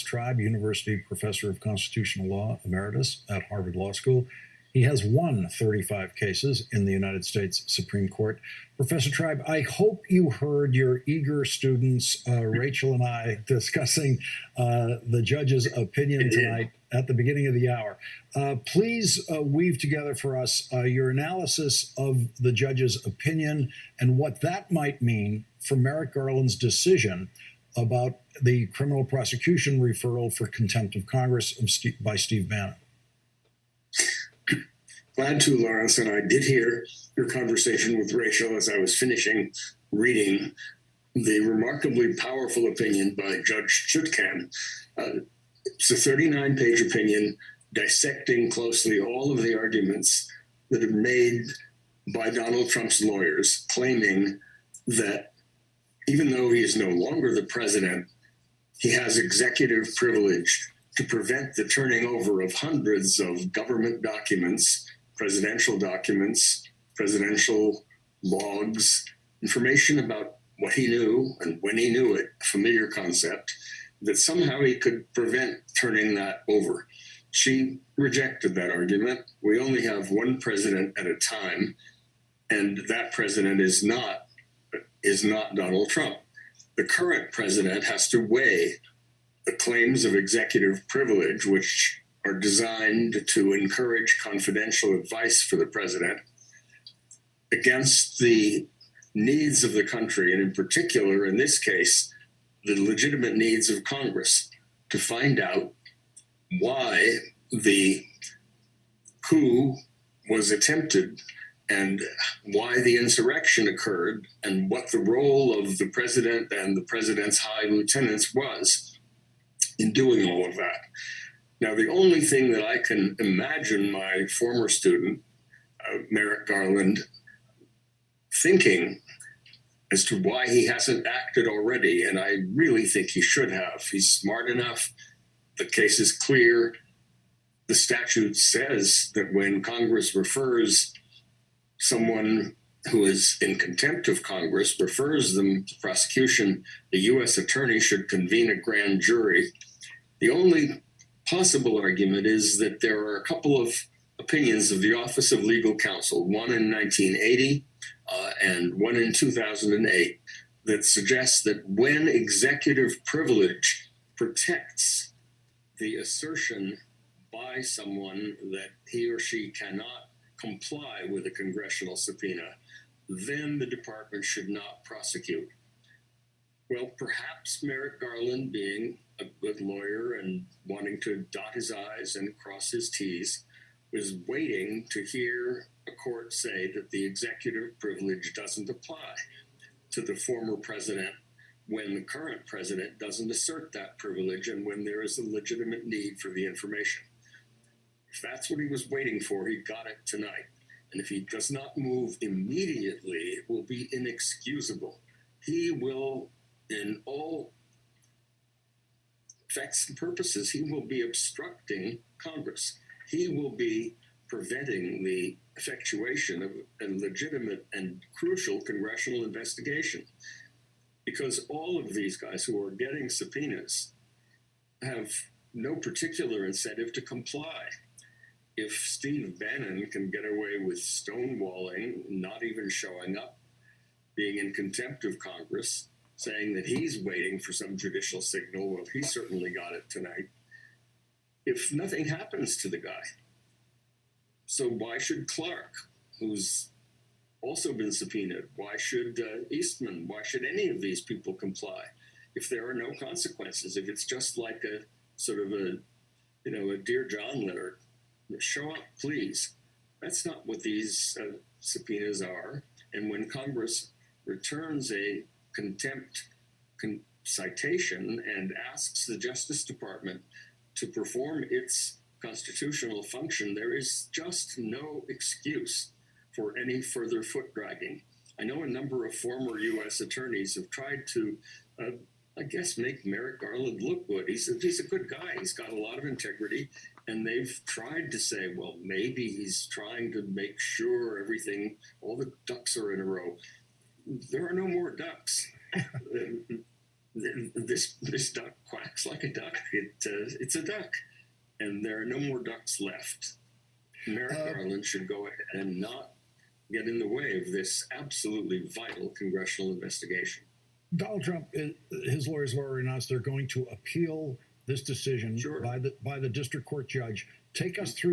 Tribe, University Professor of Constitutional Law, Emeritus at Harvard Law School. He has won 35 cases in the United States Supreme Court. Professor Tribe, I hope you heard your eager students, Rachel and I, discussing the judge's opinion tonight at the beginning of the hour. Please weave together for us your analysis of the judge's opinion and what that might mean for Merrick Garland's decision about the criminal prosecution referral for contempt of Congress by Steve Bannon. Glad to, Lawrence, and I did hear your conversation with Rachel as I was finishing reading the remarkably powerful opinion by Judge Chutkan. It's a 39-page opinion dissecting closely all of the arguments that are made by Donald Trump's lawyers, claiming that even though he is no longer the president, he has executive privilege to prevent the turning over of hundreds of government documents, presidential logs, information about what he knew and when he knew it, a familiar concept, that somehow he could prevent turning that over. She rejected that argument. We only have one president at a time, and that president is not Donald Trump. The current president has to weigh the claims of executive privilege, which are designed to encourage confidential advice for the president, against the needs of the country, and in particular, in this case, the legitimate needs of Congress, to find out why the coup was attempted and why the insurrection occurred and what the role of the president and the president's high lieutenants was in doing all of that. Now, the only thing that I can imagine my former student, Merritt Garland, thinking as to why he hasn't acted already, and I really think he should have. He's smart enough. The case is clear. The statute says that when Congress refers someone who is in contempt of Congress, refers them to prosecution, the U.S. attorney should convene a grand jury. The only possible argument is that there are a couple of opinions of the Office of Legal Counsel, one in 1980 and one in 2008, that suggests that when executive privilege protects the assertion by someone that he or she cannot comply with a congressional subpoena, then the department should not prosecute. Well, perhaps Merrick Garland, being a good lawyer and wanting to dot his I's and cross his T's, was waiting to hear a court say that the executive privilege doesn't apply to the former president when the current president doesn't assert that privilege and when there is a legitimate need for the information. If that's what he was waiting for, he got it tonight. And if he does not move immediately, it will be inexcusable. He will, in all effects and purposes, he will be obstructing Congress. He will be preventing the effectuation of a legitimate and crucial congressional investigation. Because all of these guys who are getting subpoenas have no particular incentive to comply. If Steve Bannon can get away with stonewalling, not even showing up, being in contempt of Congress, saying that he's waiting for some judicial signal, well, he certainly got it tonight. If nothing happens to the guy, so why should Clark, who's also been subpoenaed, why should Eastman, why should any of these people comply if there are no consequences? If it's just like a sort of a Dear John letter, show up, please. That's not what these subpoenas are. And when Congress returns a contempt citation and asks the Justice Department to perform its constitutional function, there is just no excuse for any further foot dragging. I know a number of former U.S. attorneys have tried to, make Merrick Garland look good. He's a good guy. He's got a lot of integrity. And they've tried to say, well, maybe he's trying to make sure all the ducks are in a row. There are no more ducks. This duck quacks like a duck. It's a duck, and there are no more ducks left. Merritt Garland should go ahead and not get in the way of this absolutely vital congressional investigation. Donald Trump, his lawyers have already announced they're going to appeal this decision Sure. by the district court judge. Take us through